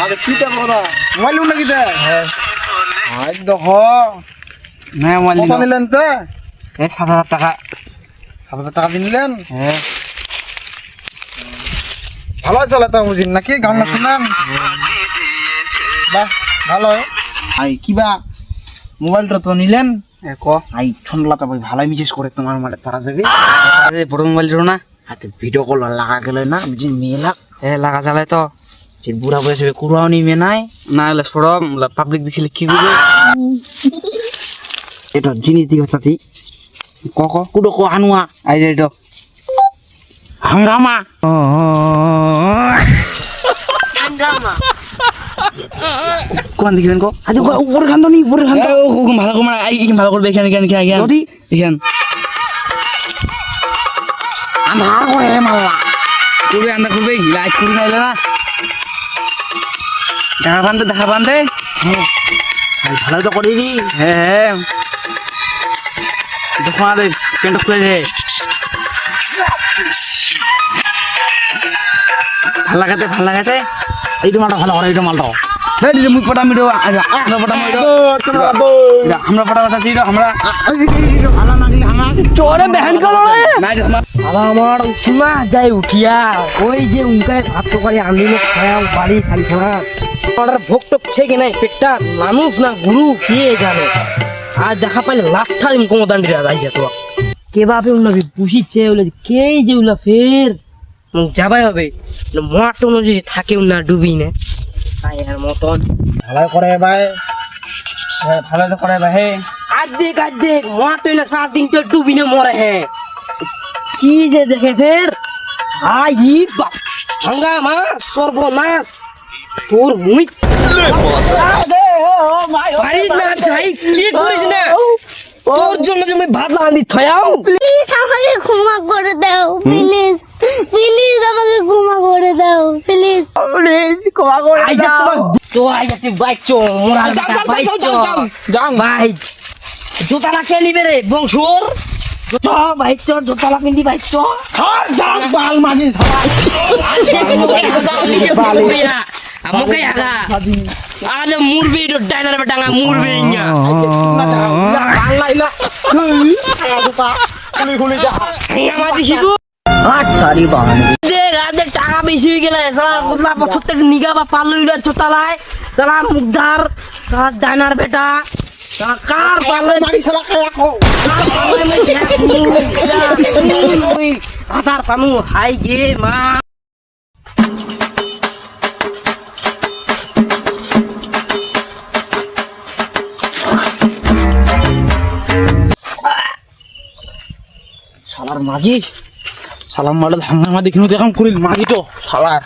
আরে কিটা বড়া মোবাইল উন্না কিটা আজ দেখ না মোবাইল কত নিলেন তো 7,000 টাকা 7,000 টাকা দিলেন হ্যাঁ ভালো চালাতে বুঝিন নাকি গান না শুনেন বাহ ভালো আই কিবা মোবাইলটা তো নিলেন ক আই ঠন্ডলাটা ভাই ভালো মিজেস করে তোমার মালে পারা যাবে বড় মোবাইল ছিল না হাতে ভিডিও কল লাগা গেল না বুঝি মেলা লাগা চালায় তো যে বুড়া বয়সে কুড়াও নিবে নাই না হলে সরম পাবলিক দেখিলে কি করবে এটা জিনিস দিও চাচি ক ক কুড়ো কো আনুয়া আই যাই তো হাঙ্গামা কোন দিবেন কো আজ উপরে খান তো নি উপরে খান তো ভালো করে আই ভালো করবে এখানে এখানে এখানে নদী এখানে আন্ধার করে মাল্লা করবে আন্দা করবে লাইট করে নাইলে না দেখা বান্ধে ভাই ভালো তো করে নি হ্যাঁ দেখো আমাদের প্যান্ট খুলে দে ভাল লাগাতে এইটা মালটা ভালো করে এইটা মালটা মুই পটা মিডো আমরা পটা মিডো আমরা পটা বাতাছি আমরা ভালো লাগলে আমার চোরে বেহান করো নাই আমার উঠা যাই উঠিয়া ওই যে উনকায় ভাত তরকারি আনলিলে খায়া বাড়ি খালি খাওয়া আমার ভোগ টোক ছেকে নাই পেটটা মানুষ না গুরু কে জানে আর দেখা পাইলে লাঠা দিন কোমদান্ডিরা যাই যেত কে বাপে উন্নবি বুঝিচ্ছে ওলে কেই যে উলা ফের যাবাই হবে মাঠ অনুযায়ী থাকে না ডুবি না আয়ের মতন ভালো করে ভাই ভালো তো করে ভাই আর্ধেক মাঠ না 7 দিন তো ডুবি না মরে হ্যাঁ কি যে দেখে ফের আই বাপ হাঙ্গামা সর্বনাশ তোর মুই বাড়ি না যাই কি করিস না তোর জন্য যে আমি ভাত লাগানি থয়াও প্লিজ আমাকে ক্ষমা করে দাও প্লিজ প্লিজ আমাকে ক্ষমা করে দাও প্লিজ প্লিজ ক্ষমা করে আই যা তো আই যা তুই বাইক চো মোরা বাইক চো ভাই জুতা রাখে নিবে রে বংশুর চ বাইক চো জুতা রাখে নি বাইক চো দাম বাল মাগি আমাকে আগা আরে মুরবি ডাইনার বেটাঙ্গা মুরবি ইয়া বাংলাইলা খুলি খুলি যা আমার দেখিবো হাত তারি বাহানি দেখ আদের টাকা বেশি হয়ে গেলে সালা বুদলা প্রত্যেক নিগা বা পালইলা চতালায় সালা মুগদার কার ডাইনার বেটা সালা কার পালই মাগি শালা খায়া খো আধার পানু হাই গে মা শালার মাগি শালার মালে হাঙ্গামা দেখিনু দেখাম করিল মাগি তো শালার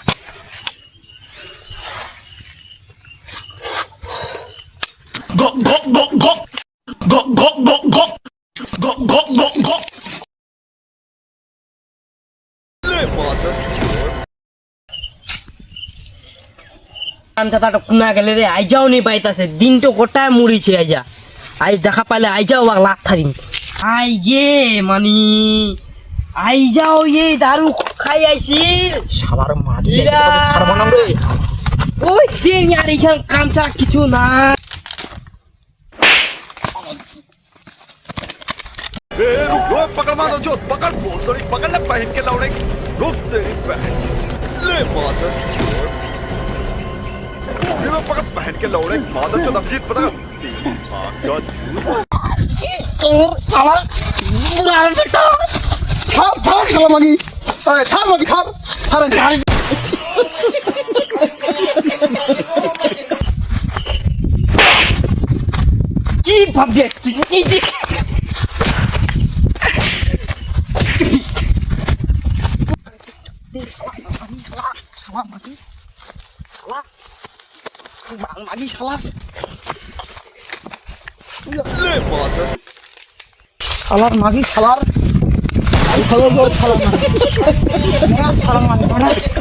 আমজাটা কুনা গেলে রে আইজাও নি পাইতাছে দিন তো গোটায় মুড়িছে আইজা আই দেখা পাইলে আইজাও বা লাথা দিন আই গে মানি আইজাও এই দারু খাই আইছিল শালার মাগি ইরা। ছাড়ব না রে ওই দিন আর এখান কামচা কিছু না रुक पकड़ मारो जो पकड़ बोसड़ी पकड़ ले पहन के लौड़े रुक तेरी बहन ले मादर चोर ये लो पकड़ पहन के लौड़े मादर चोर अभिजीत पता तेरी मां का তোর শালার বুড়ার বেটা ছাড় ছাড় শালা মাগি আরে ছাড় মাগি ছাড় ছাড় ছাড় কি ভাববে এই যে মাগি শালার ले मादर শালার মাগি শালার শালার মাগি শালার মাগি